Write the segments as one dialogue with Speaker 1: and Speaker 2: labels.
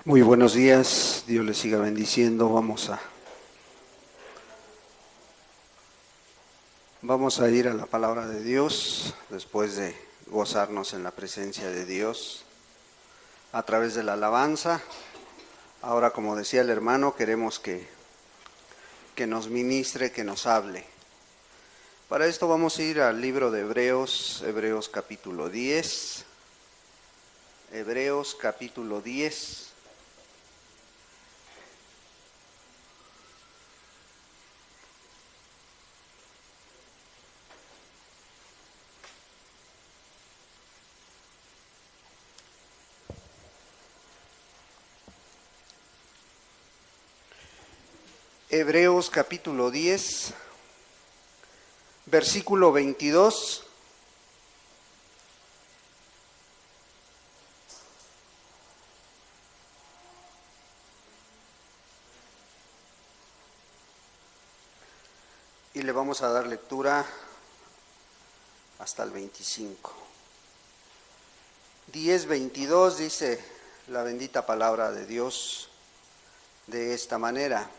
Speaker 1: Muy buenos días, Dios les siga bendiciendo. Vamos a ir a la palabra de Dios después de gozarnos en la presencia de Dios a través de la alabanza. Ahora, como decía el hermano, queremos que nos ministre, que nos hable. Para esto vamos a ir al libro de Hebreos capítulo 10. Hebreos capítulo 10. Hebreos capítulo 10, versículo 22. Y le vamos a dar lectura hasta el 25. 10:22 dice la bendita palabra de Dios de esta manera: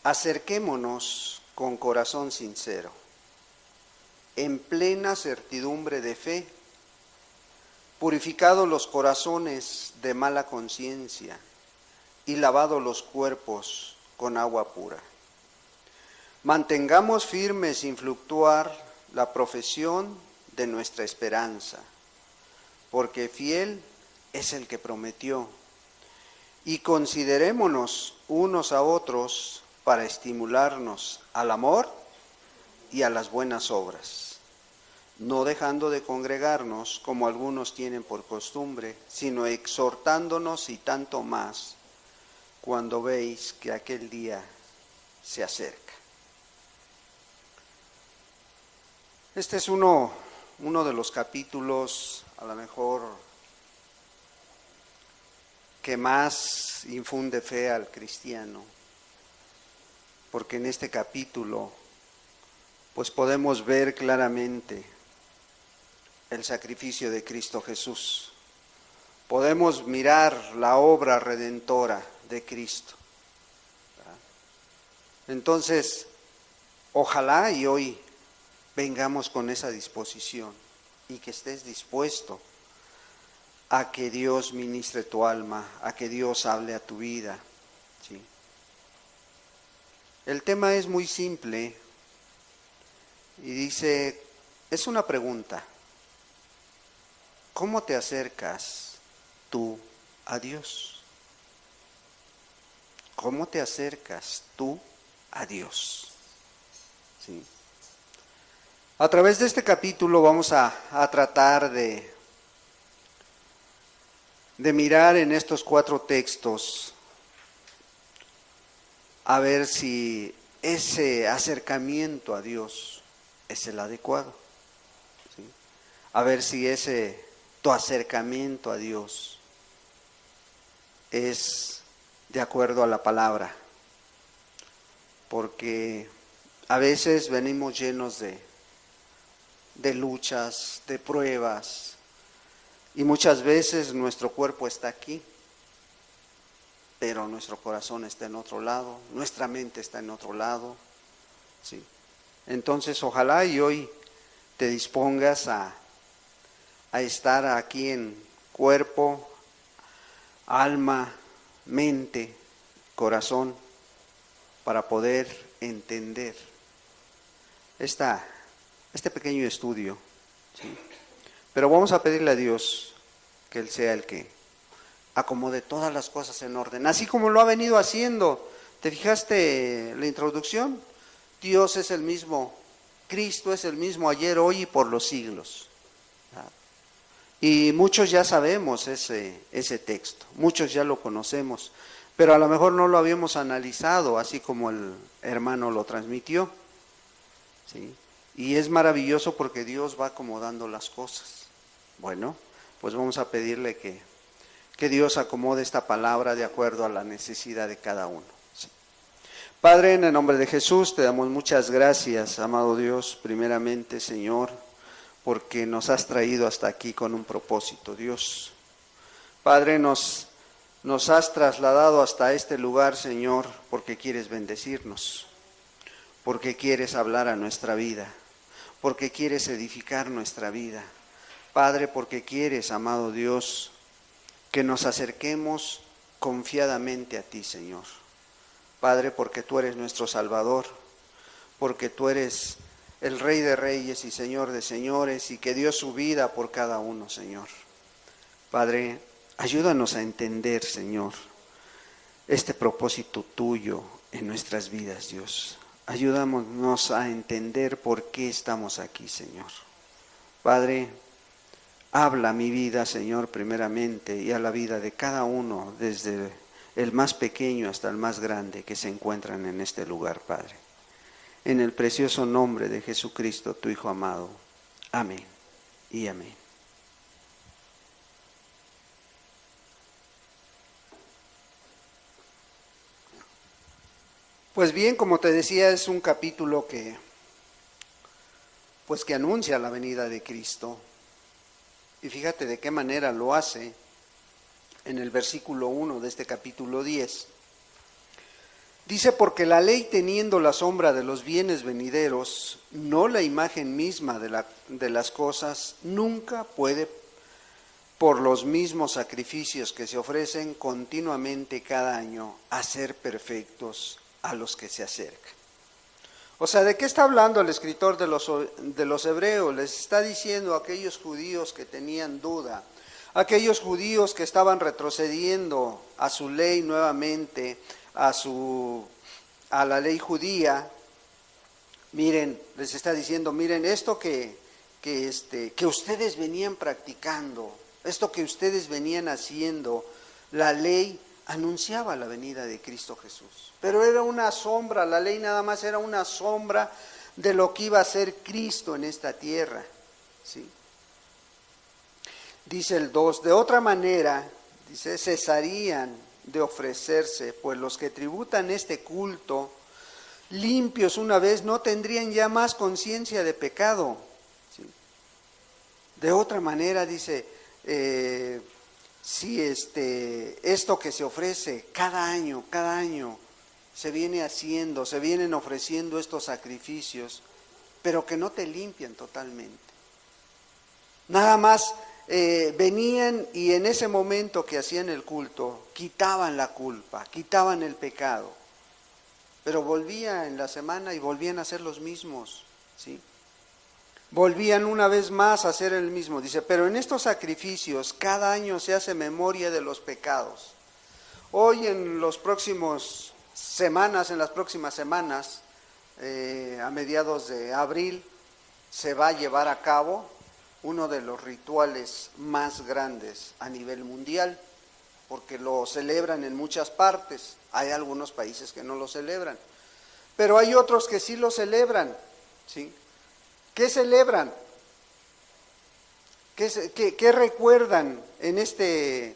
Speaker 1: acerquémonos con corazón sincero, en plena certidumbre de fe, purificados los corazones de mala conciencia y lavados los cuerpos con agua pura. Mantengamos firme sin fluctuar la profesión de nuestra esperanza, porque fiel es el que prometió. Y considerémonos unos a otros para estimularnos al amor y a las buenas obras, no dejando de congregarnos como algunos tienen por costumbre, sino exhortándonos y tanto más cuando veis que aquel día se acerca. Este es uno de los capítulos, a lo mejor, que más infunde fe al cristiano, porque en este capítulo pues podemos ver claramente el sacrificio de Cristo Jesús. Podemos mirar la obra redentora de Cristo. Entonces, ojalá y hoy vengamos con esa disposición y que estés dispuesto a que Dios ministre tu alma, a que Dios hable a tu vida, ¿sí? El tema es muy simple y dice, es una pregunta: ¿cómo te acercas tú a Dios? ¿Cómo te acercas tú a Dios? ¿Sí? A través de este capítulo vamos a tratar de mirar en estos 4 textos a ver si ese acercamiento a Dios es el adecuado, ¿sí? A ver si tu acercamiento a Dios es de acuerdo a la palabra, porque a veces venimos llenos de luchas, de pruebas, y muchas veces nuestro cuerpo está aquí, pero nuestro corazón está en otro lado, nuestra mente está en otro lado, ¿sí? Entonces, ojalá y hoy te dispongas a estar aquí en cuerpo, alma, mente, corazón, para poder entender este pequeño estudio, ¿sí? Pero vamos a pedirle a Dios que Él sea el que acomode todas las cosas en orden, así como lo ha venido haciendo. ¿Te fijaste la introducción? Dios es el mismo, Cristo es el mismo ayer, hoy y por los siglos. Y muchos ya sabemos ese texto, muchos ya lo conocemos, pero a lo mejor no lo habíamos analizado así como el hermano lo transmitió, ¿sí? Y es maravilloso porque Dios va acomodando las cosas. Bueno, pues vamos a pedirle que Dios acomode esta palabra de acuerdo a la necesidad de cada uno, ¿sí? Padre, en el nombre de Jesús te damos muchas gracias, amado Dios, primeramente, Señor, porque nos has traído hasta aquí con un propósito, Dios. Padre, nos has trasladado hasta este lugar, Señor, porque quieres bendecirnos, porque quieres hablar a nuestra vida, porque quieres edificar nuestra vida. Padre, porque quieres, amado Dios, que nos acerquemos confiadamente a ti, Señor. Padre, porque tú eres nuestro Salvador, porque tú eres el Rey de Reyes y Señor de Señores, y que dio su vida por cada uno, Señor. Padre, ayúdanos a entender, Señor, este propósito tuyo en nuestras vidas, Dios. Ayúdanos a entender por qué estamos aquí, Señor. Padre, habla a mi vida, Señor, primeramente, y a la vida de cada uno, desde el más pequeño hasta el más grande que se encuentran en este lugar, Padre. En el precioso nombre de Jesucristo, tu Hijo amado. Amén y amén. Pues bien, como te decía, es un capítulo que anuncia la venida de Cristo. Y fíjate de qué manera lo hace en el versículo 1 de este capítulo 10. Dice, porque la ley teniendo la sombra de los bienes venideros, no la imagen misma de las cosas, nunca puede, por los mismos sacrificios que se ofrecen continuamente cada año, hacer perfectos a los que se acercan. O sea, ¿de qué está hablando el escritor de los Hebreos? Les está diciendo a aquellos judíos que tenían duda, aquellos judíos que estaban retrocediendo a su ley nuevamente, a la ley judía. Miren, les está diciendo, miren, esto que ustedes venían practicando, esto que ustedes venían haciendo, la ley anunciaba la venida de Cristo Jesús, pero era una sombra, la ley nada más era una sombra de lo que iba a ser Cristo en esta tierra, ¿sí? Dice el 2, de otra manera, dice, cesarían de ofrecerse, pues los que tributan este culto, limpios una vez, no tendrían ya más conciencia de pecado, ¿sí? De otra manera, dice, si esto que se ofrece cada año se viene haciendo, se vienen ofreciendo estos sacrificios, pero que no te limpian totalmente. Nada más venían y en ese momento que hacían el culto, quitaban la culpa, quitaban el pecado, pero volvían en la semana y volvían a hacer los mismos, ¿sí? Volvían una vez más a hacer el mismo. Dice, pero en estos sacrificios cada año se hace memoria de los pecados. Hoy en las próximas semanas, a mediados de abril, se va a llevar a cabo uno de los rituales más grandes a nivel mundial, porque lo celebran en muchas partes. Hay algunos países que no lo celebran, pero hay otros que sí lo celebran, ¿sí? ¿Qué celebran? ¿Qué recuerdan en este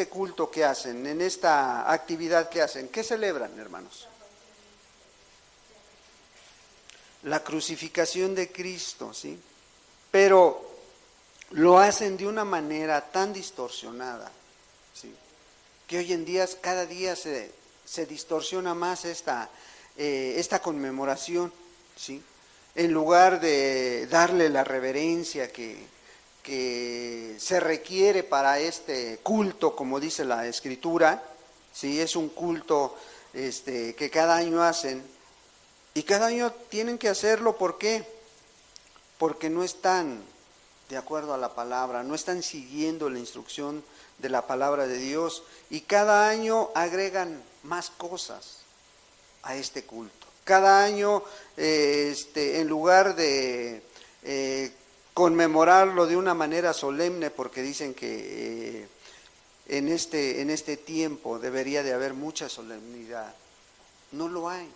Speaker 1: culto que hacen, en esta actividad que hacen? ¿Qué celebran, hermanos? La crucificación de Cristo, ¿sí? Pero lo hacen de una manera tan distorsionada, ¿sí? Que hoy en día, cada día se distorsiona más esta conmemoración, ¿sí? En lugar de darle la reverencia que se requiere para este culto, como dice la Escritura, ¿sí? Es un culto que cada año hacen, y cada año tienen que hacerlo. ¿Por qué? Porque no están de acuerdo a la palabra, no están siguiendo la instrucción de la palabra de Dios, y cada año agregan más cosas a este culto. Cada año, en lugar de conmemorarlo de una manera solemne, porque dicen que en este tiempo debería de haber mucha solemnidad, no lo hay.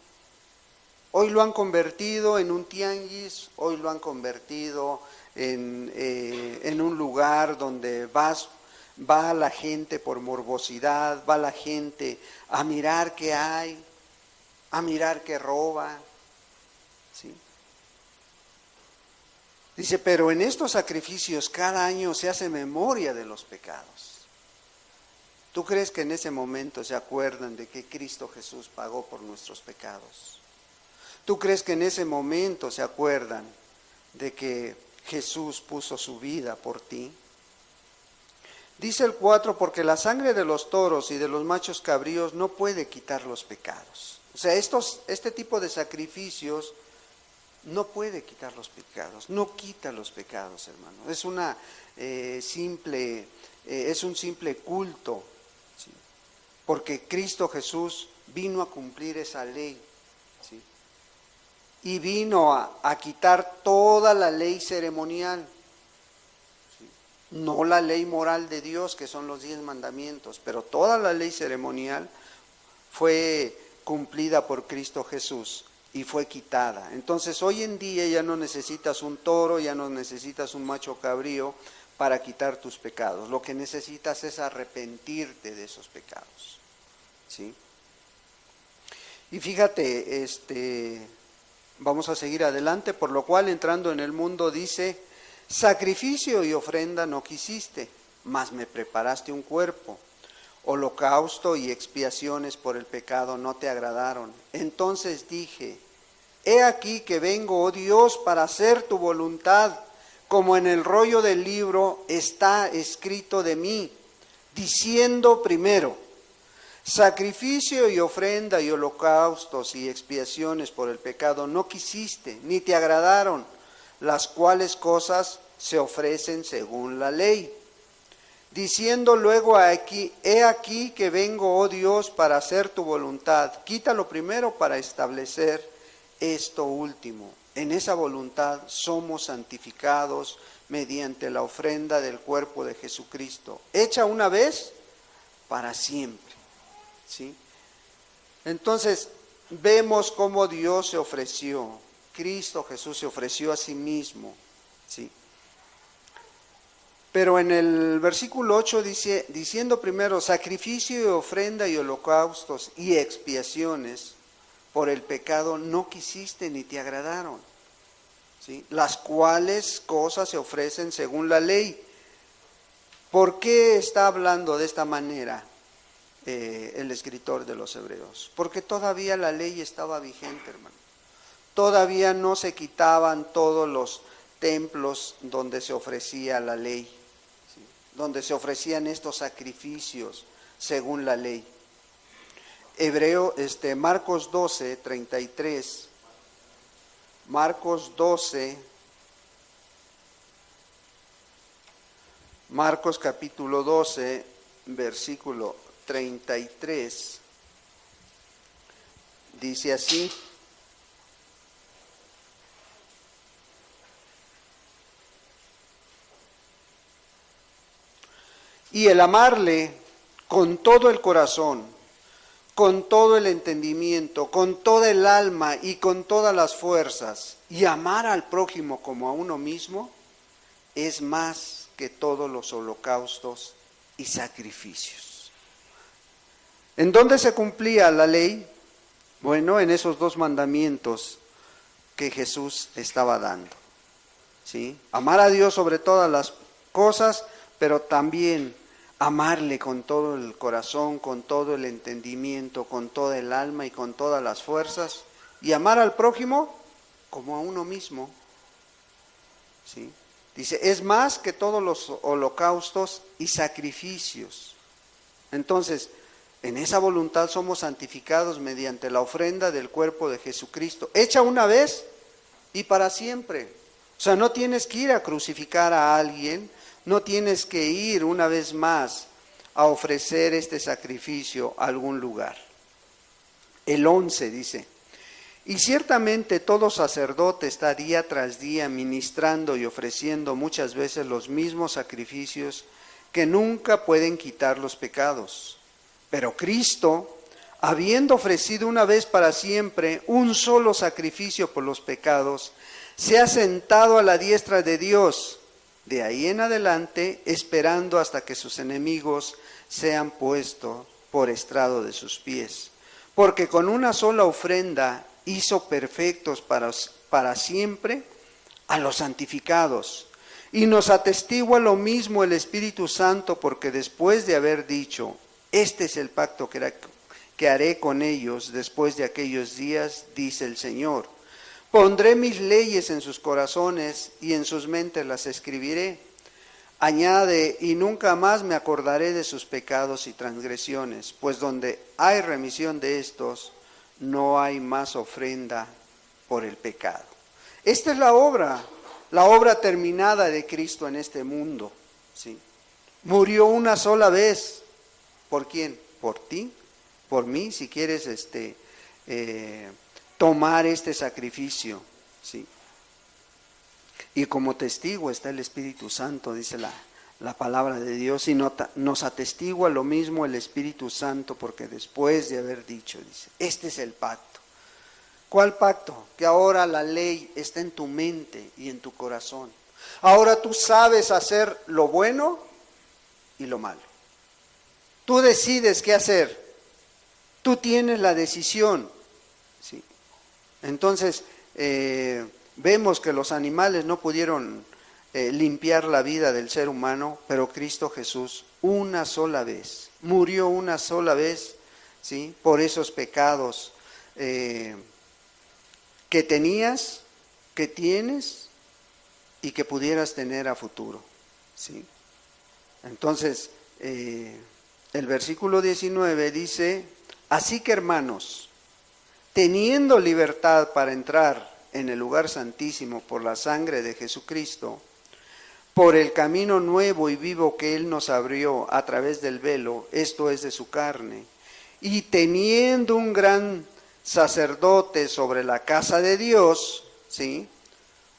Speaker 1: Hoy lo han convertido en un tianguis, hoy lo han convertido en un lugar donde va la gente por morbosidad, va la gente a mirar qué hay, a mirar qué roba, ¿sí? Dice, pero en estos sacrificios cada año se hace memoria de los pecados. ¿Tú crees que en ese momento se acuerdan de que Cristo Jesús pagó por nuestros pecados? ¿Tú crees que en ese momento se acuerdan de que Jesús puso su vida por ti? Dice el 4, porque la sangre de los toros y de los machos cabríos no puede quitar los pecados. O sea, este tipo de sacrificios no puede quitar los pecados, no quita los pecados, hermano. Es un simple culto, ¿sí? Porque Cristo Jesús vino a cumplir esa ley, ¿sí? Y vino a quitar toda la ley ceremonial, ¿sí? No la ley moral de Dios, que son los 10 mandamientos, pero toda la ley ceremonial fue cumplida por Cristo Jesús y fue quitada. Entonces hoy en día ya no necesitas un toro, ya no necesitas un macho cabrío para quitar tus pecados. Lo que necesitas es arrepentirte de esos pecados, ¿sí? Y fíjate, vamos a seguir adelante, por lo cual entrando en el mundo dice, sacrificio y ofrenda no quisiste, mas me preparaste un cuerpo. Holocausto y expiaciones por el pecado no te agradaron. Entonces dije, he aquí que vengo, oh Dios, para hacer tu voluntad, como en el rollo del libro está escrito de mí, diciendo primero, sacrificio y ofrenda y holocaustos y expiaciones por el pecado no quisiste, ni te agradaron, las cuales cosas se ofrecen según la ley. Diciendo luego aquí, he aquí que vengo, oh Dios, para hacer tu voluntad. Quítalo primero para establecer esto último. En esa voluntad somos santificados mediante la ofrenda del cuerpo de Jesucristo, hecha una vez para siempre, ¿sí? Entonces, vemos cómo Dios se ofreció, Cristo Jesús se ofreció a sí mismo, ¿sí? Pero en el versículo 8 dice, diciendo primero, sacrificio y ofrenda y holocaustos y expiaciones por el pecado no quisiste ni te agradaron, ¿sí? Las cuales cosas se ofrecen según la ley. ¿Por qué está hablando de esta manera el escritor de los Hebreos? Porque todavía la ley estaba vigente, hermano. Todavía no se quitaban todos los templos donde se ofrecía la ley, ¿sí? Donde se ofrecían estos sacrificios según la ley. Marcos 12, 33. Marcos capítulo 12, versículo 33. Dice así. Y el amarle con todo el corazón, con todo el entendimiento, con toda el alma y con todas las fuerzas, y amar al prójimo como a uno mismo, es más que todos los holocaustos y sacrificios. ¿En dónde se cumplía la ley? Bueno, en esos 2 mandamientos que Jesús estaba dando, ¿sí? Amar a Dios sobre todas las cosas, pero también amarle con todo el corazón, con todo el entendimiento, con toda el alma y con todas las fuerzas, y amar al prójimo como a uno mismo, ¿sí? Dice, es más que todos los holocaustos y sacrificios. Entonces, en esa voluntad somos santificados mediante la ofrenda del cuerpo de Jesucristo, hecha una vez y para siempre. O sea, no tienes que ir a crucificar a alguien, no tienes que ir una vez más a ofrecer este sacrificio a algún lugar. El 11 dice, y ciertamente todo sacerdote está día tras día ministrando y ofreciendo muchas veces los mismos sacrificios que nunca pueden quitar los pecados. Pero Cristo, habiendo ofrecido una vez para siempre un solo sacrificio por los pecados, se ha sentado a la diestra de Dios, de ahí en adelante, esperando hasta que sus enemigos sean puestos por estrado de sus pies. Porque con una sola ofrenda hizo perfectos para siempre a los santificados. Y nos atestigua lo mismo el Espíritu Santo, porque después de haber dicho, este es el pacto que haré con ellos después de aquellos días, dice el Señor, pondré mis leyes en sus corazones y en sus mentes las escribiré. Añade, y nunca más me acordaré de sus pecados y transgresiones, pues donde hay remisión de estos, no hay más ofrenda por el pecado. Esta es la obra terminada de Cristo en este mundo, ¿sí? Murió una sola vez. ¿Por quién? Por ti, por mí, si quieres tomar este sacrificio, ¿sí? Y como testigo está el Espíritu Santo, dice la palabra de Dios, y nos atestigua lo mismo el Espíritu Santo, porque después de haber dicho, dice, este es el pacto. ¿Cuál pacto? Que ahora la ley está en tu mente y en tu corazón. Ahora tú sabes hacer lo bueno y lo malo. Tú decides qué hacer. Tú tienes la decisión, ¿sí? Entonces, vemos que los animales no pudieron limpiar la vida del ser humano, pero Cristo Jesús una sola vez, murió una sola vez, ¿sí? Por esos pecados que tenías, que tienes y que pudieras tener a futuro, ¿sí? Entonces, el versículo 19 dice, así que hermanos, teniendo libertad para entrar en el lugar santísimo por la sangre de Jesucristo, por el camino nuevo y vivo que Él nos abrió a través del velo, esto es de su carne, y teniendo un gran sacerdote sobre la casa de Dios, ¿sí?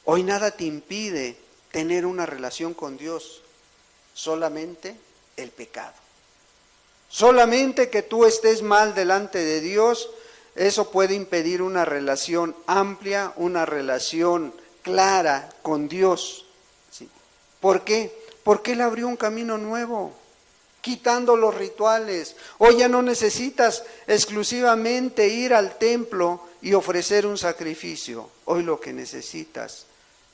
Speaker 1: Hoy nada te impide tener una relación con Dios, solamente el pecado. Solamente que tú estés mal delante de Dios, eso puede impedir una relación amplia, una relación clara con Dios, ¿sí? ¿Por qué? Porque Él abrió un camino nuevo, quitando los rituales. Hoy ya no necesitas exclusivamente ir al templo y ofrecer un sacrificio. Hoy lo que necesitas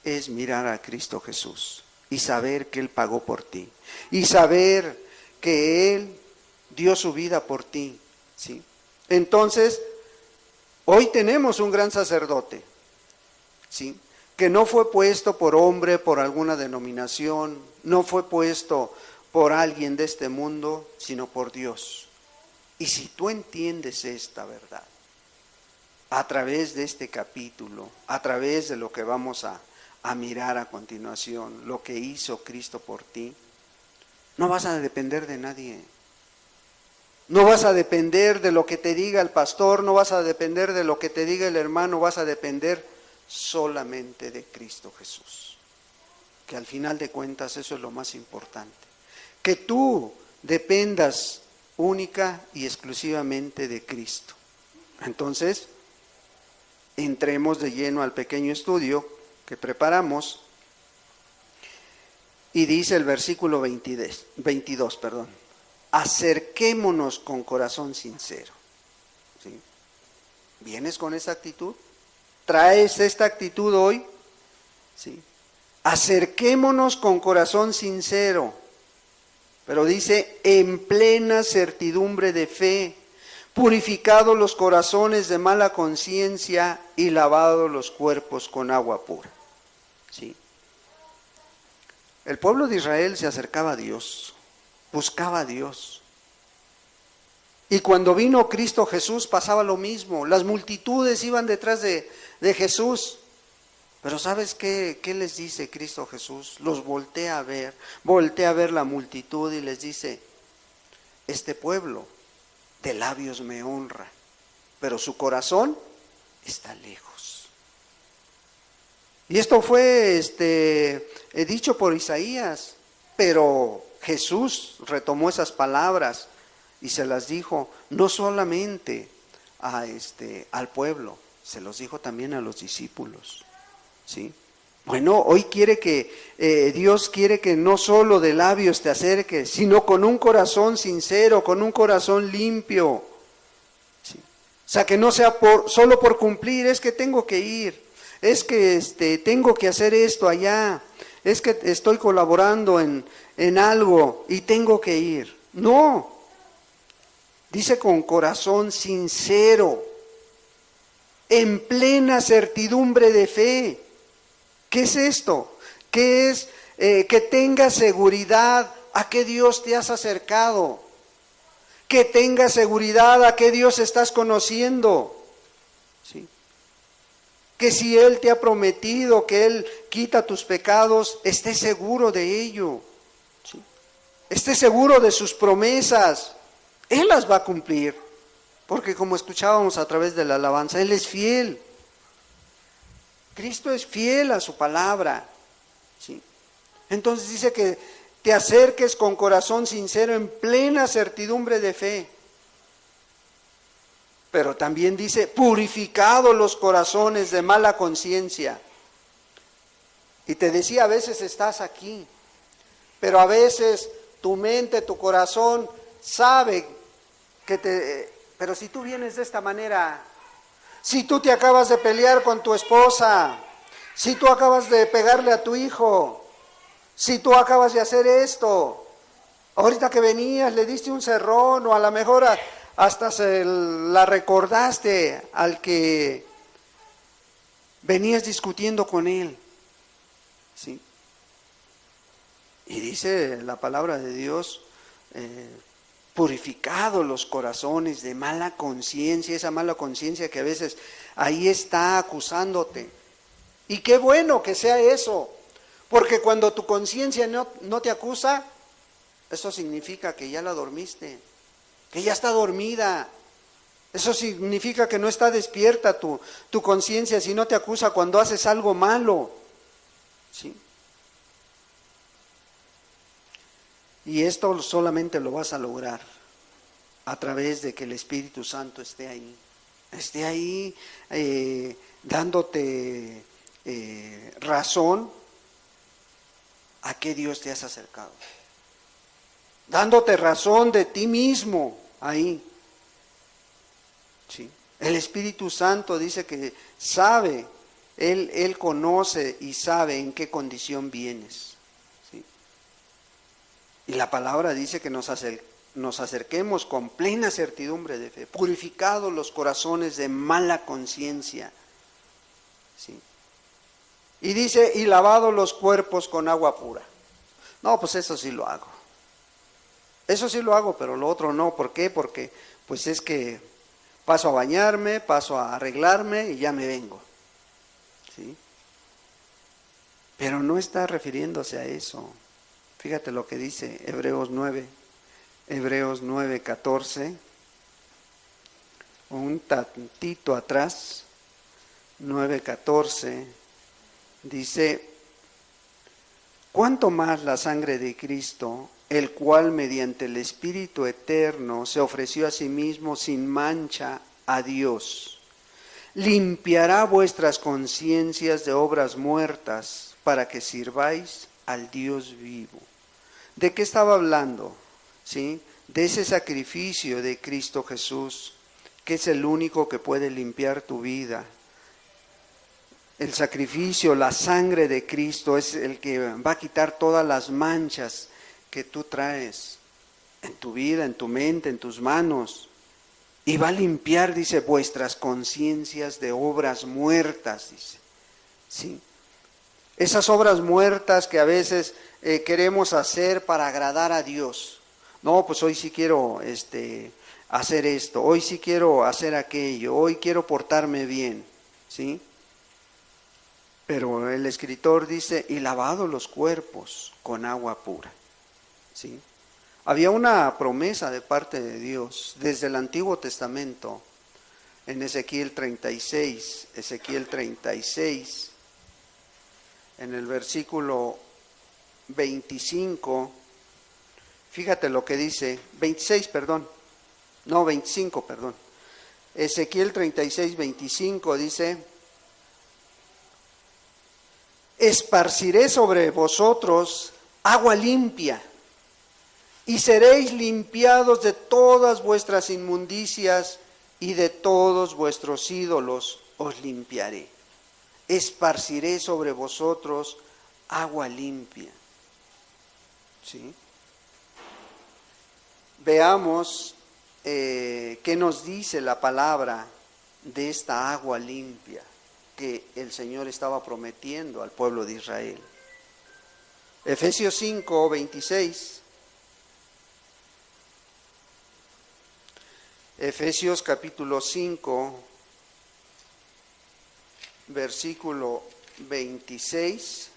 Speaker 1: es mirar a Cristo Jesús y saber que Él pagó por ti. Y saber que Él dio su vida por ti, ¿sí? Entonces, hoy tenemos un gran sacerdote, ¿sí? Que no fue puesto por hombre, por alguna denominación, no fue puesto por alguien de este mundo, sino por Dios. Y si tú entiendes esta verdad, a través de este capítulo, a través de lo que vamos a mirar a continuación, lo que hizo Cristo por ti, no vas a depender de nadie. No vas a depender de lo que te diga el pastor, no vas a depender de lo que te diga el hermano, vas a depender solamente de Cristo Jesús. Que al final de cuentas eso es lo más importante. Que tú dependas única y exclusivamente de Cristo. Entonces, entremos de lleno al pequeño estudio que preparamos y dice el versículo 22, acerquémonos con corazón sincero, ¿sí? ¿Vienes con esa actitud? ¿Traes esta actitud hoy? ¿Sí? Acerquémonos con corazón sincero, pero dice en plena certidumbre de fe, purificados los corazones de mala conciencia y lavados los cuerpos con agua pura, ¿sí? El pueblo de Israel se acercaba a Dios, buscaba a Dios. Y cuando vino Cristo Jesús pasaba lo mismo. Las multitudes iban detrás de Jesús. Pero ¿sabes qué les dice Cristo Jesús? Los voltea a ver la multitud y les dice, este pueblo de labios me honra, pero su corazón está lejos. Y esto fue dicho por Isaías, pero Jesús retomó esas palabras y se las dijo no solamente al pueblo, se los dijo también a los discípulos, ¿sí? Bueno, hoy Dios quiere que no solo de labios te acerques, sino con un corazón sincero, con un corazón limpio, ¿sí? O sea, que no sea solo por cumplir, es que tengo que ir, es que tengo que hacer esto allá, es que estoy colaborando en algo y tengo que ir. No, dice con corazón sincero, en plena certidumbre de fe. ¿Qué es esto? ¿Qué es que tengas seguridad a que Dios te has acercado? Que tengas seguridad a que Dios estás conociendo. ¿Sí? Que si Él te ha prometido que Él quita tus pecados, estés seguro de ello. ¿Sí? Estés seguro de sus promesas. Él las va a cumplir. Porque como escuchábamos a través de la alabanza, Él es fiel. Cristo es fiel a su palabra. ¿Sí? Entonces dice que te acerques con corazón sincero en plena certidumbre de fe. Pero también dice, purificado los corazones de mala conciencia. Y te decía, a veces estás aquí, pero a veces tu mente, tu corazón sabe pero si tú vienes de esta manera, si tú te acabas de pelear con tu esposa, si tú acabas de pegarle a tu hijo, si tú acabas de hacer esto, ahorita que venías le diste un cerrón o a lo mejor hasta se la recordaste al que venías discutiendo con él. ¿Sí? Y dice la palabra de Dios, purificado los corazones de mala conciencia, esa mala conciencia que a veces ahí está acusándote. Y qué bueno que sea eso, porque cuando tu conciencia no te acusa, eso significa que ya la dormiste, que ya está dormida. Eso significa que no está despierta tu conciencia si no te acusa cuando haces algo malo. ¿Sí? Y esto solamente lo vas a lograr a través de que el Espíritu Santo esté ahí dándote razón a qué Dios te has acercado, dándote razón de ti mismo ahí. ¿Sí? El Espíritu Santo dice que sabe, Él conoce y sabe en qué condición vienes. Y la palabra dice que nos acerquemos con plena certidumbre de fe, purificados los corazones de mala conciencia. ¿Sí? Y dice, y lavados los cuerpos con agua pura. No, pues eso sí lo hago. Eso sí lo hago, pero lo otro no. ¿Por qué? Porque pues es que paso a bañarme, paso a arreglarme y ya me vengo. ¿Sí? Pero no está refiriéndose a eso. Fíjate lo que dice Hebreos 9:14, un tantito atrás, 9:14, dice, ¿cuánto más la sangre de Cristo, el cual mediante el Espíritu eterno se ofreció a sí mismo sin mancha a Dios, limpiará vuestras conciencias de obras muertas para que sirváis al Dios vivo? ¿De qué estaba hablando? ¿Sí? De ese sacrificio de Cristo Jesús, que es el único que puede limpiar tu vida. El sacrificio, la sangre de Cristo es el que va a quitar todas las manchas que tú traes en tu vida, en tu mente, en tus manos. Y va a limpiar, dice, vuestras conciencias de obras muertas, dice. ¿Sí? Esas obras muertas que a veces queremos hacer para agradar a Dios. No, pues hoy sí quiero hacer esto, hoy sí quiero hacer aquello, hoy quiero portarme bien, ¿sí? Pero el escritor dice, y lavado los cuerpos con agua pura, ¿sí? Había una promesa de parte de Dios desde el Antiguo Testamento, en Ezequiel 36, en el versículo 25, fíjate lo que dice, 25, Ezequiel 36, 25 dice, esparciré sobre vosotros agua limpia, y seréis limpiados de todas vuestras inmundicias, y de todos vuestros ídolos os limpiaré. esparciré sobre vosotros agua limpia. ¿Sí? Veamos qué nos dice la palabra de esta agua limpia que el Señor estaba prometiendo al pueblo de Israel. Efesios 5, 26. Efesios capítulo 5, versículo 26.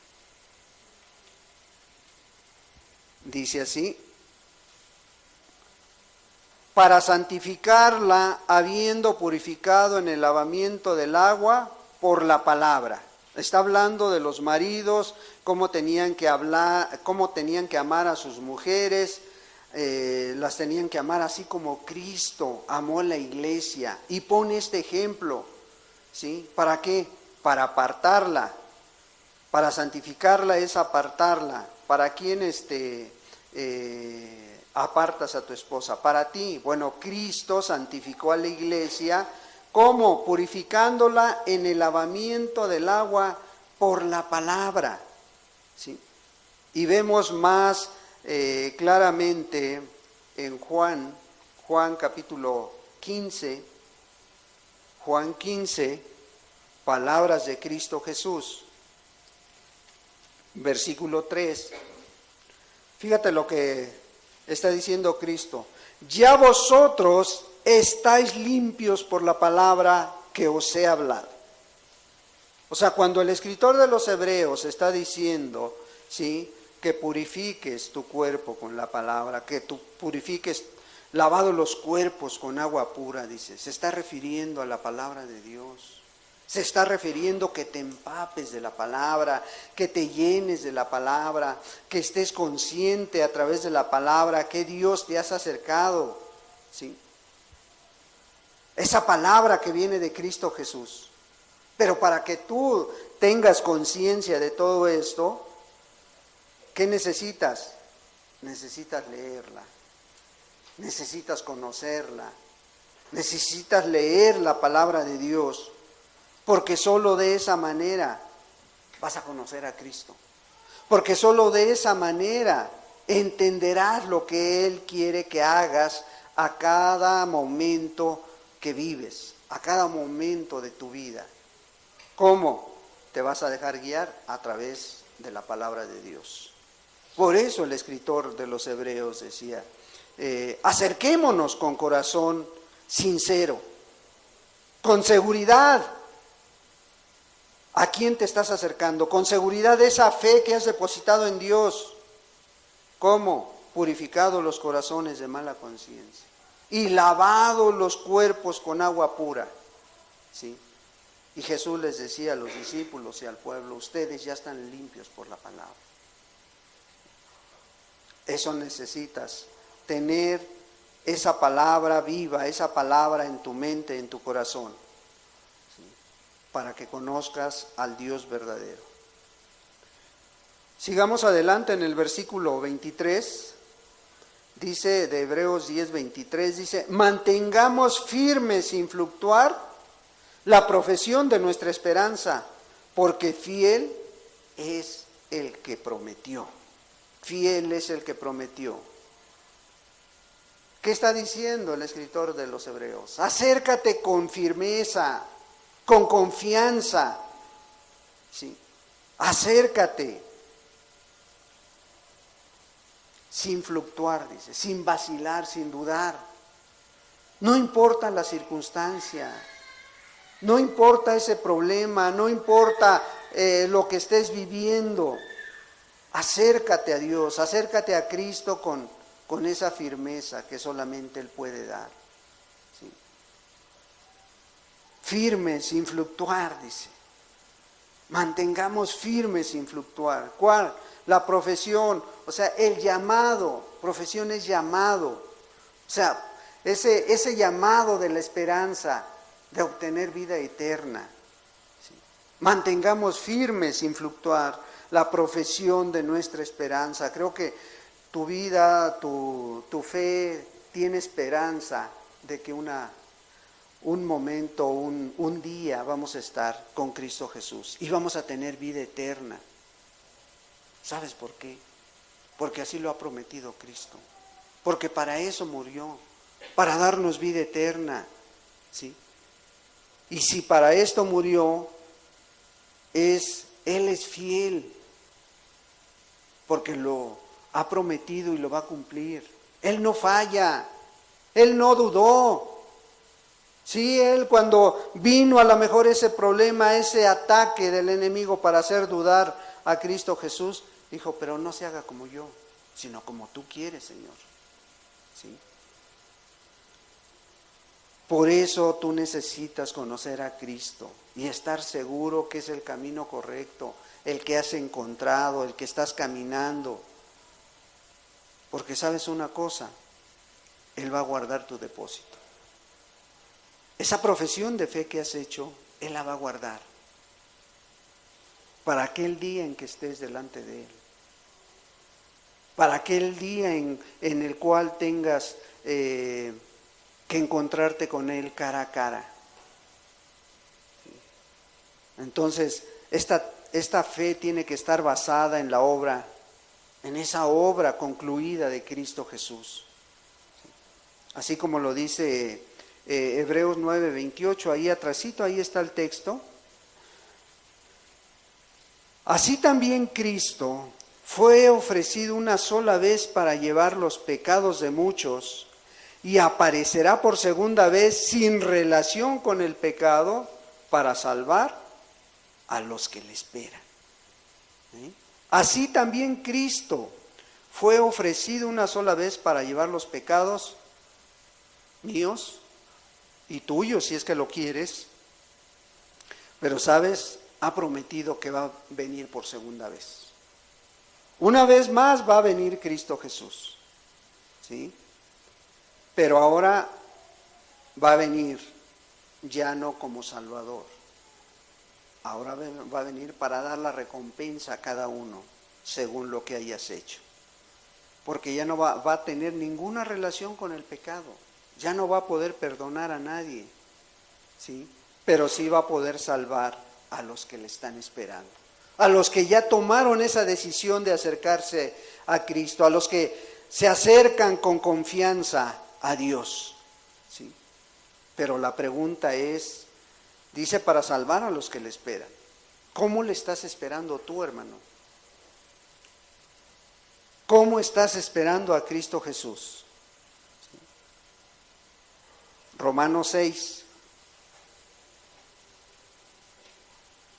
Speaker 1: Dice así: para santificarla, habiendo purificado en el lavamiento del agua por la palabra. Está hablando de los maridos, cómo tenían que hablar, cómo tenían que amar a sus mujeres, las tenían que amar así como Cristo amó a la iglesia. Y pone este ejemplo, ¿sí? ¿Para qué? Para apartarla. Para santificarla es apartarla. ¿Para quién apartas a tu esposa? Para ti. Bueno, Cristo santificó a la iglesia. ¿Cómo? Purificándola en el lavamiento del agua por la palabra. ¿Sí? Y vemos más claramente en Juan capítulo 15, Juan 15, palabras de Cristo Jesús, versículo 3. Fíjate lo que está diciendo Cristo: ya vosotros estáis limpios por la palabra que os he hablado. O sea, cuando el escritor de los Hebreos está diciendo, ¿sí?, que purifiques tu cuerpo con la palabra, que tú purifiques, lavado los cuerpos con agua pura, dice, se está refiriendo a la palabra de Dios. Se está refiriendo que te empapes de la palabra, que te llenes de la palabra, que estés consciente a través de la palabra que Dios te has acercado, ¿sí? Esa palabra que viene de Cristo Jesús. Pero para que tú tengas conciencia de todo esto, ¿qué necesitas? Necesitas leerla, necesitas conocerla, necesitas leer la palabra de Dios, porque solo de esa manera vas a conocer a Cristo, porque solo de esa manera entenderás lo que Él quiere que hagas a cada momento que vives, a cada momento de tu vida. ¿Cómo? Te vas a dejar guiar a través de la palabra de Dios. Por eso el escritor de los Hebreos decía, acerquémonos con corazón sincero, con seguridad. ¿A quién te estás acercando? Con seguridad de esa fe que has depositado en Dios. ¿Cómo? Purificado los corazones de mala conciencia y lavado los cuerpos con agua pura. ¿Sí? Y Jesús les decía a los discípulos y al pueblo, ustedes ya están limpios por la palabra. Eso necesitas, tener esa palabra viva, esa palabra en tu mente, en tu corazón, ¿sí?, para que conozcas al Dios verdadero. Sigamos adelante en el versículo 23, dice de Hebreos 10:23, dice, mantengamos firme sin fluctuar la profesión de nuestra esperanza, porque fiel es el que prometió. Fiel es el que prometió. ¿Qué está diciendo el escritor de los Hebreos? Acércate con firmeza, con confianza. ¿Sí? Acércate. Sin fluctuar, dice, sin vacilar, sin dudar. No importa la circunstancia. No importa ese problema, no importa lo que estés viviendo, acércate a Dios, acércate a Cristo con esa firmeza que solamente Él puede dar. ¿Sí? Firme, sin fluctuar, dice. Mantengamos firmes sin fluctuar. ¿Cuál? La profesión, o sea, el llamado. Profesión es llamado. O sea, ese llamado de la esperanza, de obtener vida eterna. ¿Sí? Mantengamos firmes sin fluctuar la profesión de nuestra esperanza. Creo que tu vida, tu fe tiene esperanza de que una un momento, un día vamos a estar con Cristo Jesús y vamos a tener vida eterna. ¿Sabes por qué? Porque así lo ha prometido Cristo. Porque para eso murió, para darnos vida eterna, ¿sí? Y si para esto murió, Él es fiel, porque lo ha prometido y lo va a cumplir. Él no falla, Él no dudó. Sí, Él cuando vino a lo mejor ese problema, ese ataque del enemigo para hacer dudar a Cristo Jesús, dijo, pero no se haga como yo, sino como tú quieres, Señor. ¿Sí? Por eso tú necesitas conocer a Cristo y estar seguro que es el camino correcto, el que has encontrado, el que estás caminando. Porque sabes una cosa, Él va a guardar tu depósito. Esa profesión de fe que has hecho, Él la va a guardar para aquel día en que estés delante de Él. Para aquel día en el cual tengas que encontrarte con Él cara a cara. Entonces, esta fe tiene que estar basada en la obra, en esa obra concluida de Cristo Jesús. Así como lo dice Hebreos 9:28, ahí atrasito, ahí está el texto. Así también Cristo fue ofrecido una sola vez para llevar los pecados de muchos y aparecerá por segunda vez sin relación con el pecado para salvar a los que le esperan. ¿Sí? Así también Cristo fue ofrecido una sola vez para llevar los pecados míos y tuyos, si es que lo quieres, pero sabes, ha prometido que va a venir por segunda vez. Una vez más va a venir Cristo Jesús, ¿sí? Pero ahora va a venir ya no como Salvador. Ahora va a venir para dar la recompensa a cada uno según lo que hayas hecho. Porque ya no va a tener ninguna relación con el pecado. Ya no va a poder perdonar a nadie, ¿sí? Pero sí va a poder salvar a los que le están esperando. A los que ya tomaron esa decisión de acercarse a Cristo, a los que se acercan con confianza a Dios, ¿sí? Pero la pregunta es, dice para salvar a los que le esperan. ¿Cómo le estás esperando tú, hermano? ¿Cómo estás esperando a Cristo Jesús? ¿Sí? Romanos 6.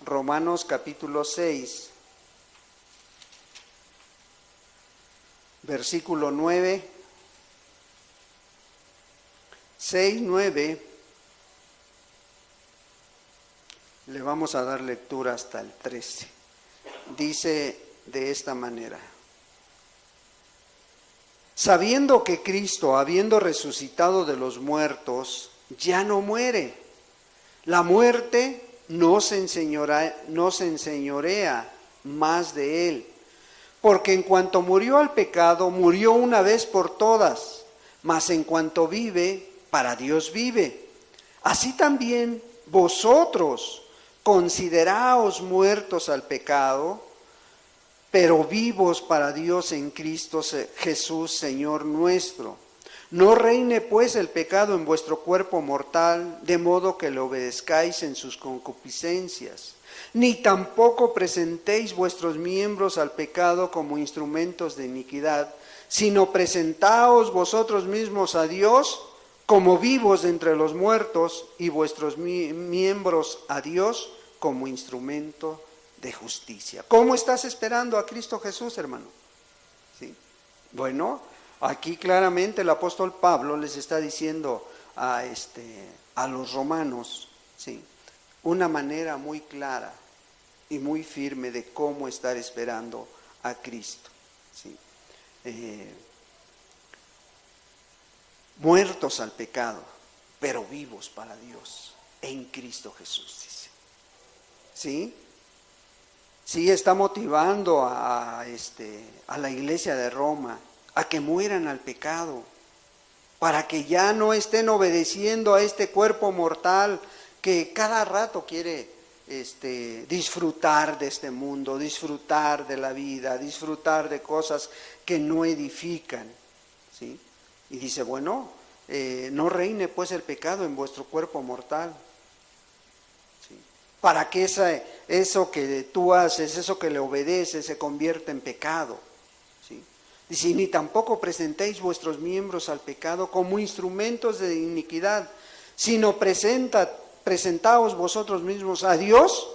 Speaker 1: Romanos capítulo 6, versículo 9, 6, 9, le vamos a dar lectura hasta el 13. Dice de esta manera: sabiendo que Cristo, habiendo resucitado de los muertos, ya no muere, la muerte no se enseñorea más de Él, porque en cuanto murió al pecado, murió una vez por todas, mas en cuanto vive, para Dios vive. Así también vosotros consideraos muertos al pecado, pero vivos para Dios en Cristo Jesús, Señor nuestro. No reine pues el pecado en vuestro cuerpo mortal, de modo que le obedezcáis en sus concupiscencias, ni tampoco presentéis vuestros miembros al pecado como instrumentos de iniquidad, sino presentaos vosotros mismos a Dios como vivos de entre los muertos, y vuestros miembros a Dios como instrumento de justicia. ¿Cómo estás esperando a Cristo Jesús, hermano? ¿Sí? Bueno, aquí claramente el apóstol Pablo les está diciendo a los romanos, ¿sí?, una manera muy clara y muy firme de cómo estar esperando a Cristo, ¿sí? Muertos al pecado, pero vivos para Dios en Cristo Jesús, dice. ¿Sí? Sí, está motivando a la iglesia de Roma a que mueran al pecado, para que ya no estén obedeciendo a este cuerpo mortal que cada rato quiere disfrutar de este mundo, disfrutar de la vida, disfrutar de cosas que no edifican, ¿sí? Y dice, bueno, no reine pues el pecado en vuestro cuerpo mortal, ¿sí? Para que eso que tú haces, eso que le obedeces, se convierta en pecado, ¿sí? Dice, ni tampoco presentéis vuestros miembros al pecado como instrumentos de iniquidad, sino presentaos vosotros mismos a Dios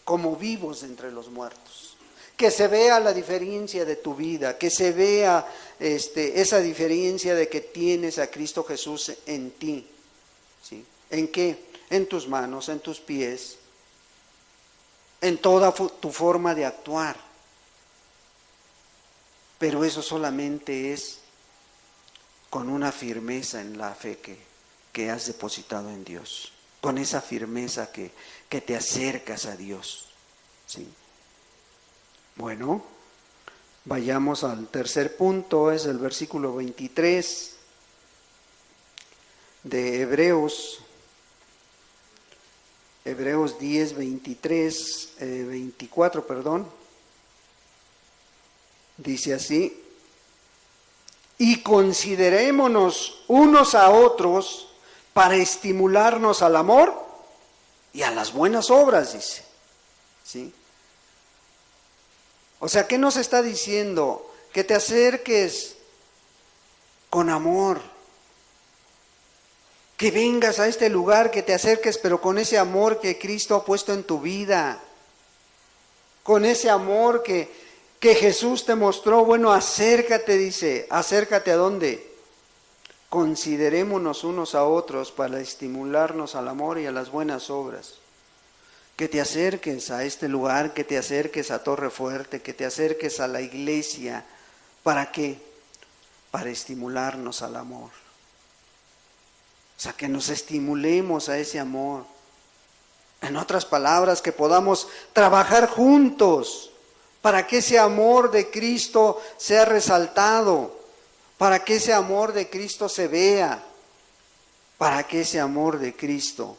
Speaker 1: como vivos entre los muertos. Que se vea la diferencia de tu vida, que se vea esa diferencia de que tienes a Cristo Jesús en ti, ¿sí? ¿En qué? En tus manos, en tus pies, en toda tu forma de actuar. Pero eso solamente es con una firmeza en la fe que has depositado en Dios, con esa firmeza que te acercas a Dios, ¿sí? Bueno, vayamos al tercer punto, es el versículo 23 de Hebreos 10, 24, perdón. Dice así: y considerémonos unos a otros para estimularnos al amor y a las buenas obras, dice, ¿sí? O sea, ¿qué nos está diciendo? Que te acerques con amor, que vengas a este lugar, que te acerques, pero con ese amor que Cristo ha puesto en tu vida, con ese amor que Jesús te mostró. Bueno, acércate, dice, acércate ¿a dónde? Considerémonos unos a otros para estimularnos al amor y a las buenas obras. Que te acerques a este lugar, que te acerques a Torre Fuerte, que te acerques a la iglesia. ¿Para qué? Para estimularnos al amor. O sea, que nos estimulemos a ese amor. En otras palabras, que podamos trabajar juntos para que ese amor de Cristo sea resaltado, para que ese amor de Cristo se vea, para que ese amor de Cristo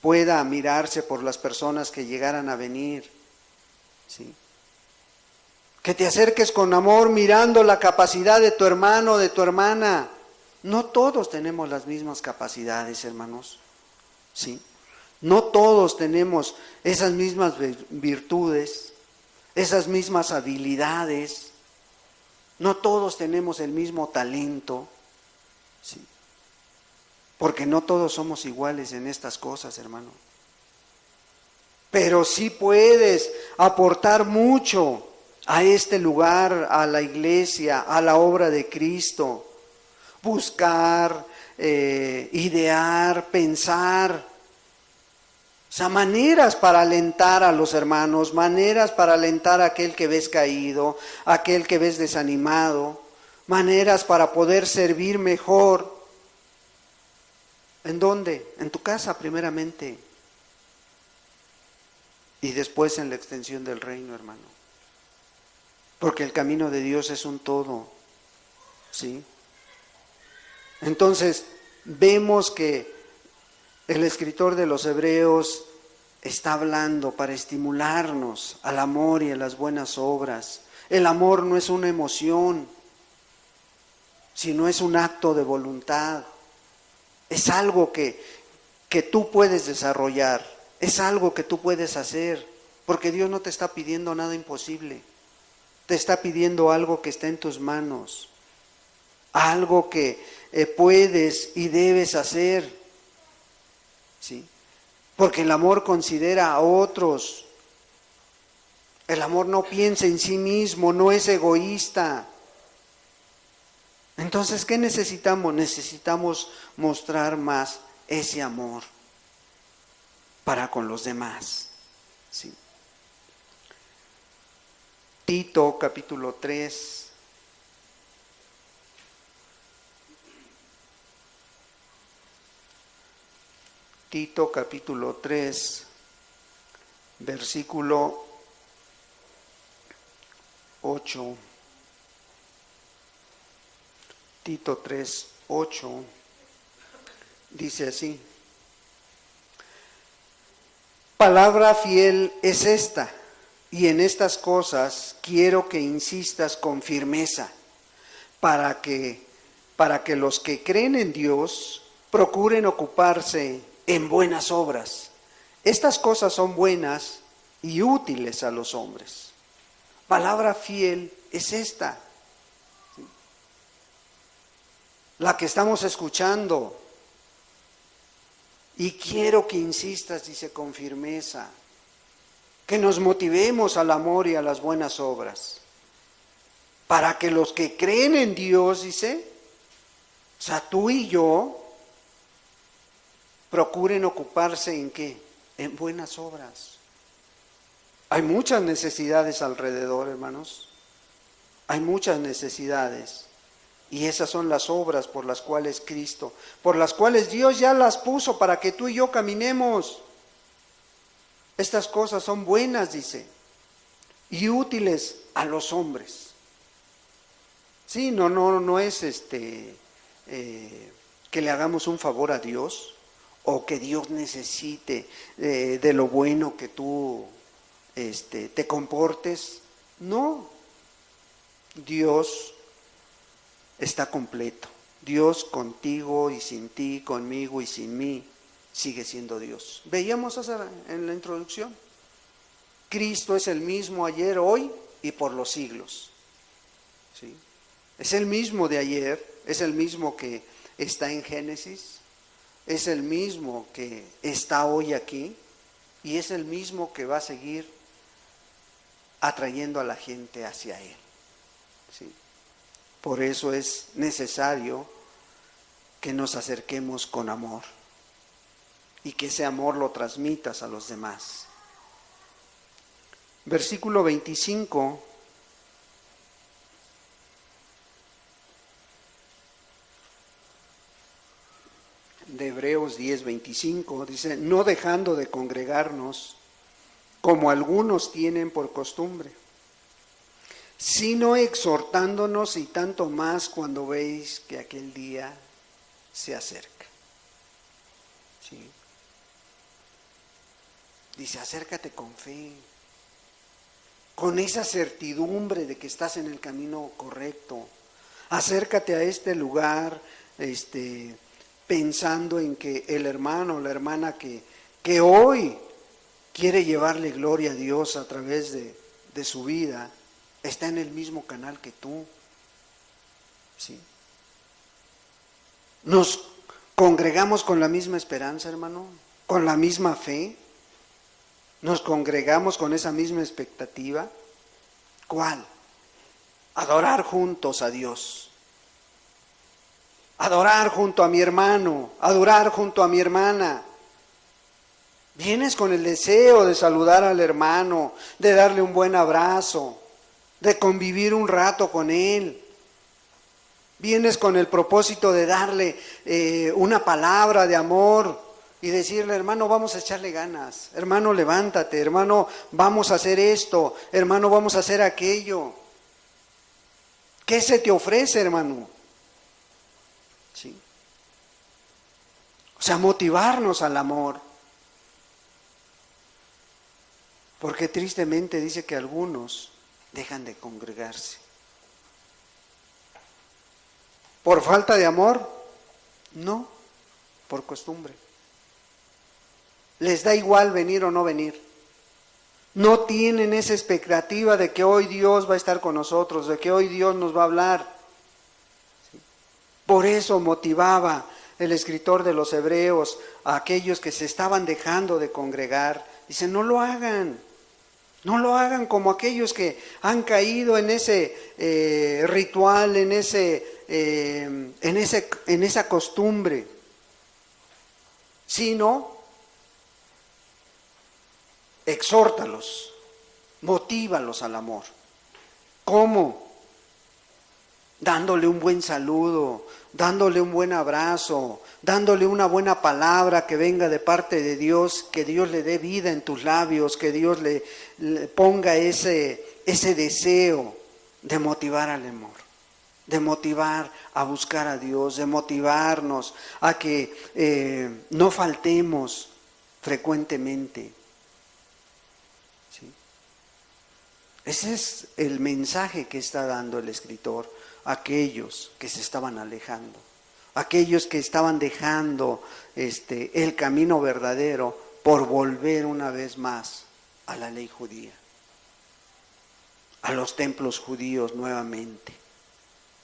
Speaker 1: pueda mirarse por las personas que llegaran a venir, ¿sí? Que te acerques con amor mirando la capacidad de tu hermano, de tu hermana. No todos tenemos las mismas capacidades, hermanos, ¿sí? No todos tenemos esas mismas virtudes, esas mismas habilidades. No todos tenemos el mismo talento, ¿sí? Porque no todos somos iguales en estas cosas, hermano. Pero sí puedes aportar mucho a este lugar, a la iglesia, a la obra de Cristo. Buscar, idear, pensar. O sea, maneras para alentar a los hermanos, maneras para alentar a aquel que ves caído, a aquel que ves desanimado, maneras para poder servir mejor. ¿En dónde? En tu casa primeramente. Y después en la extensión del reino, hermano. Porque el camino de Dios es un todo, ¿sí? Entonces, vemos que el escritor de los Hebreos está hablando para estimularnos al amor y a las buenas obras. El amor no es una emoción, sino es un acto de voluntad. Es algo que tú puedes desarrollar, es algo que tú puedes hacer, porque Dios no te está pidiendo nada imposible, te está pidiendo algo que está en tus manos, algo que puedes y debes hacer, ¿sí? Porque el amor considera a otros, el amor no piensa en sí mismo, no es egoísta. Entonces, ¿qué necesitamos? Necesitamos mostrar más ese amor para con los demás, ¿sí? Tito capítulo 3. Tito capítulo 3, versículo 8. Tito 3, 8 dice así: palabra fiel es esta, y en estas cosas quiero que insistas con firmeza, para que los que creen en Dios procuren ocuparse en buenas obras. Estas cosas son buenas y útiles a los hombres. Palabra fiel es esta, la que estamos escuchando. Y quiero que insistas, dice, con firmeza, que nos motivemos al amor y a las buenas obras, para que los que creen en Dios, dice, o sea, tú y yo, procuren ocuparse ¿en qué? En buenas obras. Hay muchas necesidades alrededor, hermanos. Hay muchas necesidades. Y esas son las obras por las cuales Cristo, por las cuales Dios ya las puso para que tú y yo caminemos. Estas cosas son buenas, dice, y útiles a los hombres. Sí, no es que le hagamos un favor a Dios o que Dios necesite de lo bueno que tú te comportes. No, Dios está completo. Dios contigo y sin ti, conmigo y sin mí, sigue siendo Dios. Veíamos en la introducción, Cristo es el mismo ayer, hoy y por los siglos. ¿Sí? Es el mismo de ayer, es el mismo que está en Génesis, es el mismo que está hoy aquí y es el mismo que va a seguir atrayendo a la gente hacia Él. ¿Sí? Por eso es necesario que nos acerquemos con amor y que ese amor lo transmitas a los demás. Versículo 25. De Hebreos 10:25 dice: no dejando de congregarnos como algunos tienen por costumbre, sino exhortándonos, y tanto más cuando veis que aquel día se acerca. ¿Sí? Dice, acércate con fe, con esa certidumbre de que estás en el camino correcto. Acércate a este lugar, pensando en que el hermano o la hermana que hoy quiere llevarle gloria a Dios a través de su vida, está en el mismo canal que tú. ¿Sí? Nos congregamos con la misma esperanza, hermano, con la misma fe. Nos congregamos con esa misma expectativa. ¿Cuál? Adorar juntos a Dios. Adorar junto a mi hermano, adorar junto a mi hermana. Vienes con el deseo de saludar al hermano, de darle un buen abrazo, de convivir un rato con él. Vienes con el propósito de darle una palabra de amor y decirle, hermano, vamos a echarle ganas, hermano, levántate, hermano, vamos a hacer esto, hermano, vamos a hacer aquello. ¿Qué se te ofrece, hermano? ¿Sí? O sea, motivarnos al amor. Porque tristemente dice que algunos dejan de congregarse. ¿Por falta de amor? No, por costumbre. Les da igual venir o no venir. No tienen esa expectativa de que hoy Dios va a estar con nosotros, de que hoy Dios nos va a hablar. Por eso motivaba el escritor de los Hebreos a aquellos que se estaban dejando de congregar. Dice, no lo hagan. No lo hagan como aquellos que han caído en ese ritual, en esa costumbre, sino exhórtalos, motívalos al amor. ¿Cómo? Dándole un buen saludo, dándole un buen abrazo, dándole una buena palabra que venga de parte de Dios, que Dios le dé vida en tus labios, que Dios le ponga ese deseo de motivar al amor. de motivar a buscar a Dios, de motivarnos a que no faltemos frecuentemente. ¿Sí? Ese es el mensaje que está dando el escritor a aquellos que se estaban alejando, aquellos que estaban dejando el camino verdadero por volver una vez más a la ley judía, a los templos judíos nuevamente.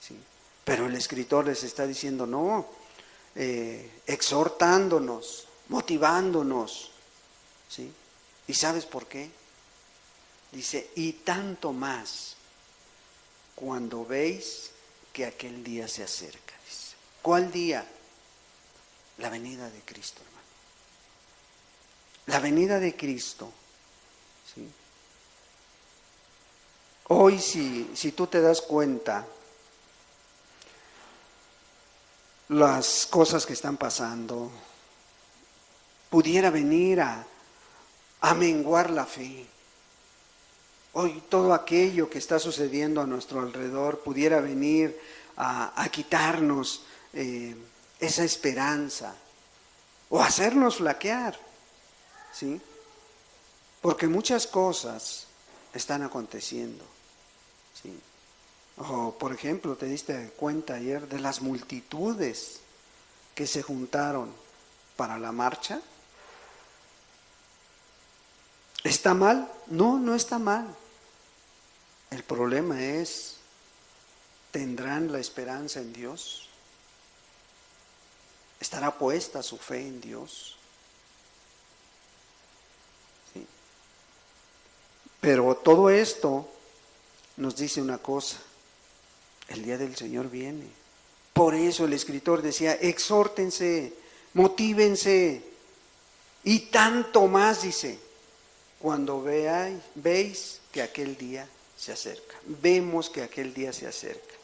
Speaker 1: ¿Sí? Pero el escritor les está diciendo no, exhortándonos, motivándonos. ¿Sí? ¿Y sabes por qué? Dice, y tanto más cuando veis que aquel día se acerca. Dice. ¿Cuál día? La venida de Cristo, hermano. La venida de Cristo. ¿Sí? Hoy si tú te das cuenta, las cosas que están pasando, pudiera venir a menguar la fe. Hoy todo aquello que está sucediendo a nuestro alrededor pudiera venir a quitarnos esa esperanza o hacernos flaquear, ¿sí? Porque muchas cosas están aconteciendo, ¿sí? O, por ejemplo, te diste cuenta ayer de las multitudes que se juntaron para la marcha. ¿Está mal? No, no está mal. El problema es, ¿tendrán la esperanza en Dios? ¿Estará puesta su fe en Dios? ¿Sí? Pero todo esto nos dice una cosa, el día del Señor viene. Por eso el escritor decía, exhórtense, motívense, y tanto más, dice, cuando veis que aquel día se acerca. Vemos que aquel día se acerca.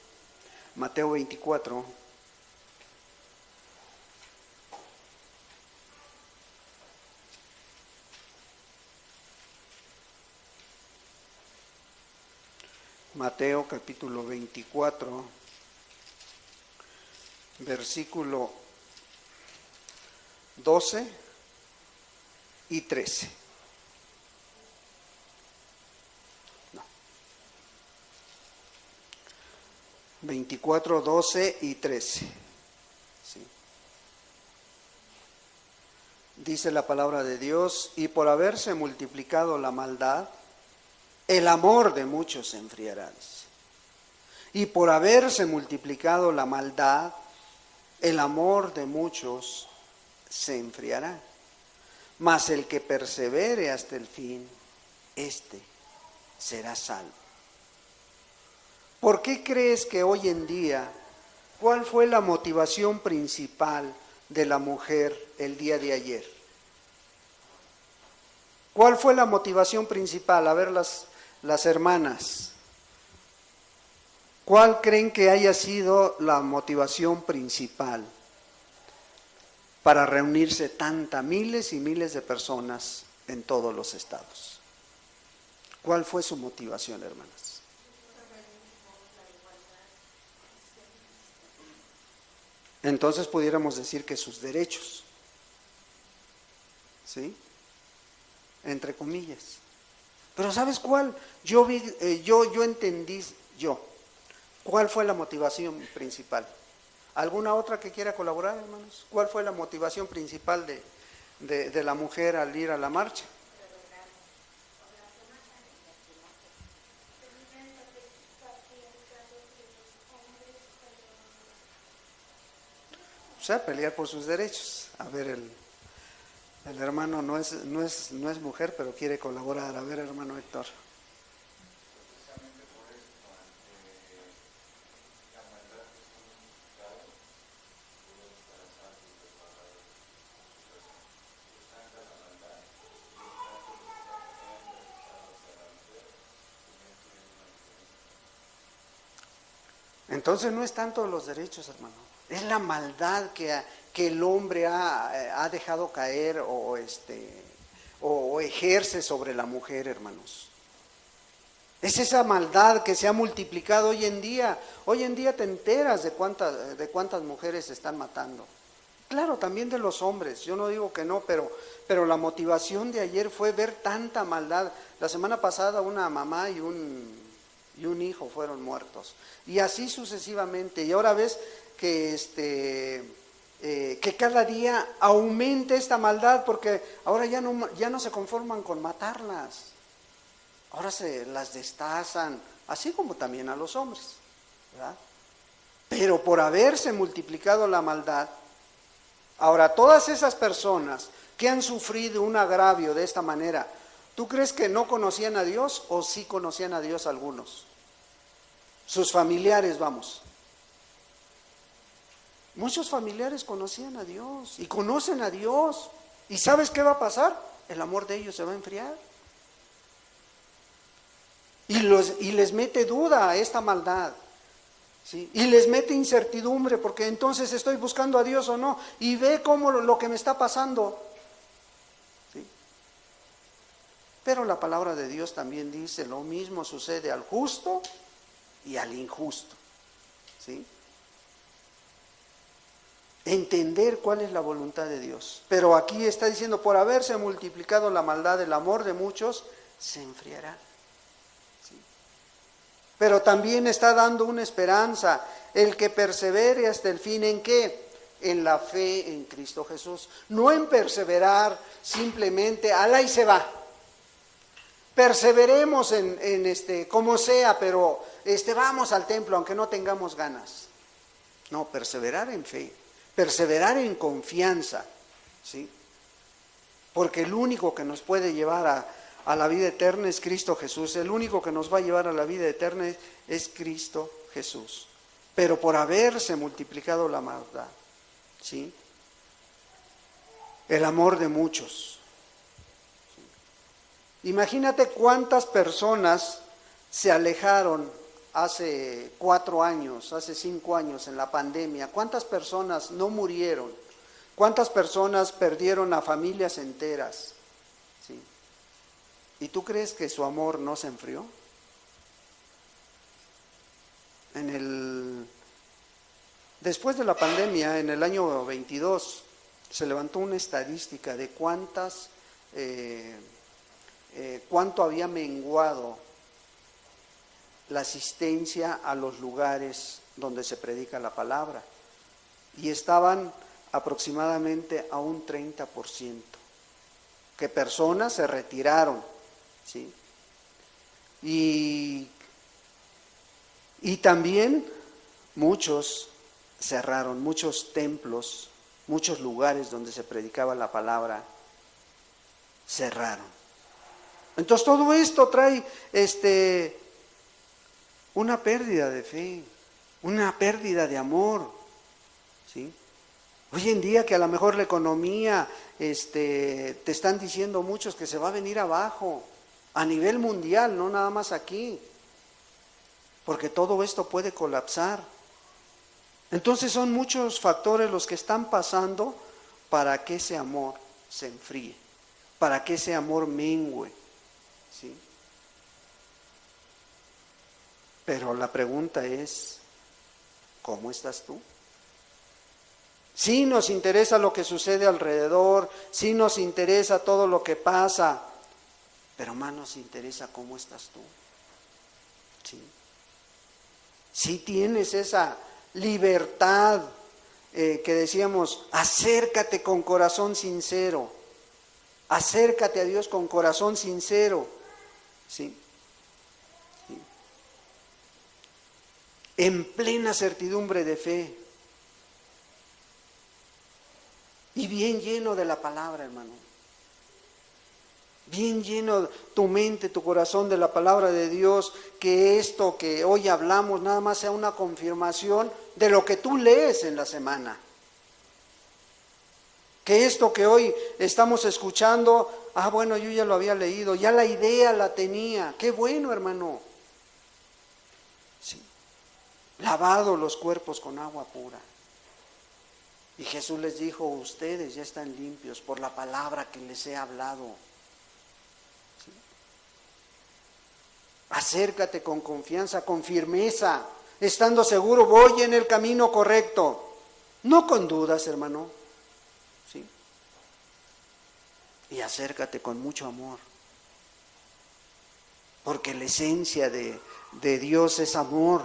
Speaker 1: Mateo 24. Mateo capítulo 24, versículo 12 y 13. No. 24, 12 y 13. ¿Sí? Dice la palabra de Dios, y por haberse multiplicado la maldad, el amor de muchos se enfriará. Dice. Y por haberse multiplicado la maldad, el amor de muchos se enfriará. Mas el que persevere hasta el fin, éste será salvo. ¿Por qué crees que hoy en día, cuál fue la motivación principal de la mujer el día de ayer? ¿Cuál fue la motivación principal? A ver las hermanas. ¿Cuál creen que haya sido la motivación principal para reunirse miles y miles de personas en todos los estados? ¿Cuál fue su motivación, hermanas? Entonces pudiéramos decir que sus derechos, ¿sí? Entre comillas. Pero ¿sabes cuál? Yo entendí, ¿cuál fue la motivación principal? ¿Alguna otra que quiera colaborar, hermanos? ¿Cuál fue la motivación principal de la mujer al ir a la marcha? O sea, pelear por sus derechos. A ver, el hermano no es mujer, pero quiere colaborar. A ver, hermano Héctor. Entonces no es tanto los derechos, hermano, es la maldad que el hombre ha dejado caer o ejerce sobre la mujer, hermanos. Es esa maldad que se ha multiplicado hoy en día. Hoy en día te enteras de cuántas mujeres se están matando. Claro, también de los hombres, yo no digo que no, pero la motivación de ayer fue ver tanta maldad. La semana pasada una mamá y un hijo fueron muertos. Y así sucesivamente. Y ahora ves que que cada día aumente esta maldad, porque ahora ya no se conforman con matarlas. Ahora se las destazan, así como también a los hombres, ¿verdad? Pero por haberse multiplicado la maldad, ahora todas esas personas que han sufrido un agravio de esta manera, ¿tú crees que no conocían a Dios o sí conocían a Dios algunos? Sus familiares, vamos. Muchos familiares conocían a Dios y conocen a Dios. ¿Y sabes qué va a pasar? El amor de ellos se va a enfriar. Y les mete duda a esta maldad, ¿sí? Y les mete incertidumbre, porque entonces estoy buscando a Dios o no, y ve cómo lo que me está pasando, ¿sí? Pero la palabra de Dios también dice, lo mismo sucede al justo y al injusto, ¿sí? Entender cuál es la voluntad de Dios. Pero aquí está diciendo, por haberse multiplicado la maldad, el amor de muchos se enfriará. Pero también está dando una esperanza, el que persevere hasta el fin, ¿en qué? En la fe en Cristo Jesús. No en perseverar simplemente, ala y se va. Perseveremos en como sea, pero vamos al templo aunque no tengamos ganas. No, perseverar en fe, perseverar en confianza, ¿sí? Porque el único que nos puede llevar a la vida eterna es Cristo Jesús. El único que nos va a llevar a la vida eterna es Cristo Jesús. Pero por haberse multiplicado la maldad, ¿sí? El amor de muchos. ¿Sí? Imagínate cuántas personas se alejaron hace 4 años, hace 5 años en la pandemia. ¿Cuántas personas no murieron? ¿Cuántas personas perdieron a familias enteras? ¿Sí? ¿Y tú crees que su amor no se enfrió? Después de la pandemia, en el año 22, se levantó una estadística de cuánto había menguado la asistencia a los lugares donde se predica la palabra. Y estaban aproximadamente a un 30%, que personas se retiraron, ¿sí? Y también muchos cerraron, muchos templos, muchos lugares donde se predicaba la palabra, cerraron. Entonces todo esto trae una pérdida de fe, una pérdida de amor, ¿sí? Hoy en día que a lo mejor la economía, te están diciendo muchos que se va a venir abajo, a nivel mundial, no nada más aquí, porque todo esto puede colapsar. Entonces son muchos factores los que están pasando para que ese amor se enfríe, para que ese amor mengüe, ¿sí? Pero la pregunta es, ¿cómo estás tú? Sí nos interesa lo que sucede alrededor, sí nos interesa todo lo que pasa, pero más nos interesa cómo estás tú. ¿Sí? Sí tienes esa libertad que decíamos, acércate con corazón sincero, acércate a Dios con corazón sincero, ¿sí? ¿Sí? En plena certidumbre de fe. Y bien lleno de la palabra, hermano. Bien lleno tu mente, tu corazón de la palabra de Dios, que esto que hoy hablamos nada más sea una confirmación de lo que tú lees en la semana. Que esto que hoy estamos escuchando, bueno, yo ya lo había leído, ya la idea la tenía. Qué bueno, hermano. Sí. Lavado los cuerpos con agua pura. Y Jesús les dijo, ustedes ya están limpios por la palabra que les he hablado. ¿Sí? Acércate con confianza, con firmeza, estando seguro, voy en el camino correcto. No con dudas, hermano. ¿Sí? Y acércate con mucho amor. Porque la esencia de Dios es amor.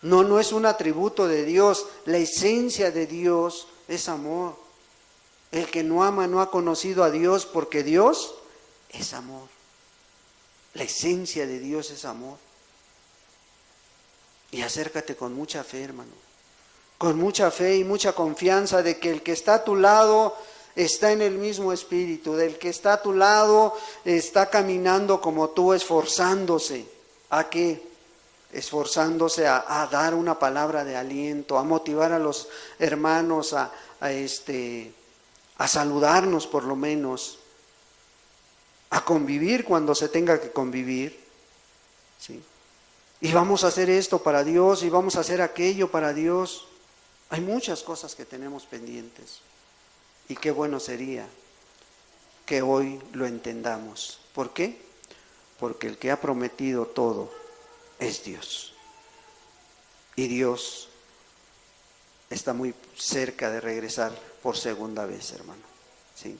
Speaker 1: No es un atributo de Dios. La esencia de Dios es amor. El que no ama no ha conocido a Dios, porque Dios es amor. La esencia de Dios es amor. Y acércate con mucha fe, hermano. Con mucha fe y mucha confianza de que el que está a tu lado está en el mismo espíritu, del que está a tu lado está caminando como tú, esforzándose. ¿A qué? Esforzándose a dar una palabra de aliento, a motivar a los hermanos a saludarnos por lo menos, a convivir cuando se tenga que convivir, ¿sí? Y vamos a hacer esto para Dios y vamos a hacer aquello para Dios. Hay muchas cosas que tenemos pendientes y qué bueno sería que hoy lo entendamos. ¿Por qué? Porque el que ha prometido todo es Dios. Y Dios está muy cerca de regresar por segunda vez, hermano. ¿Sí?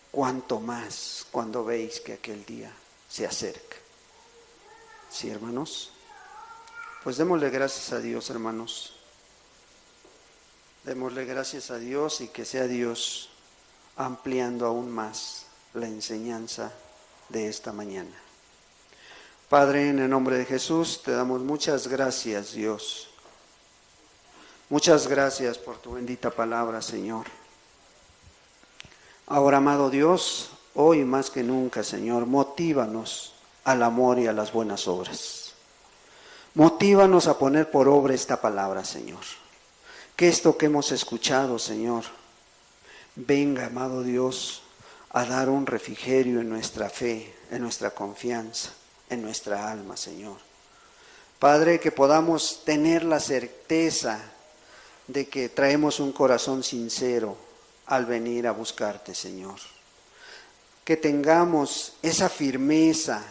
Speaker 1: Cuanto más cuando veis que aquel día se acerca. ¿Sí, hermanos? Pues démosle gracias a Dios, hermanos. Démosle gracias a Dios y que sea Dios ampliando aún más la enseñanza de esta mañana. Padre, en el nombre de Jesús, te damos muchas gracias, Dios. Muchas gracias por tu bendita palabra, Señor. Ahora, amado Dios, hoy más que nunca, Señor, motívanos al amor y a las buenas obras. Motívanos a poner por obra esta palabra, Señor. Que esto que hemos escuchado, Señor, venga, amado Dios, a dar un refrigerio en nuestra fe, en nuestra confianza, en nuestra alma, Señor. Padre, que podamos tener la certeza de que traemos un corazón sincero al venir a buscarte, Señor. Que tengamos esa firmeza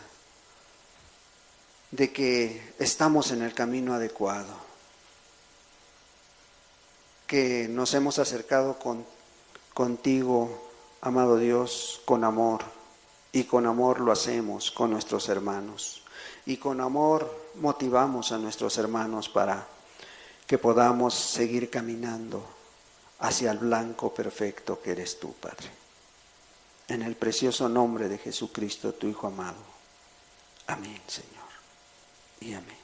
Speaker 1: de que estamos en el camino adecuado. Que nos hemos acercado contigo, amado Dios, con amor. Y con amor lo hacemos con nuestros hermanos. Y con amor motivamos a nuestros hermanos para que podamos seguir caminando hacia el blanco perfecto que eres tú, Padre. En el precioso nombre de Jesucristo, tu Hijo amado. Amén, Señor. Y amén.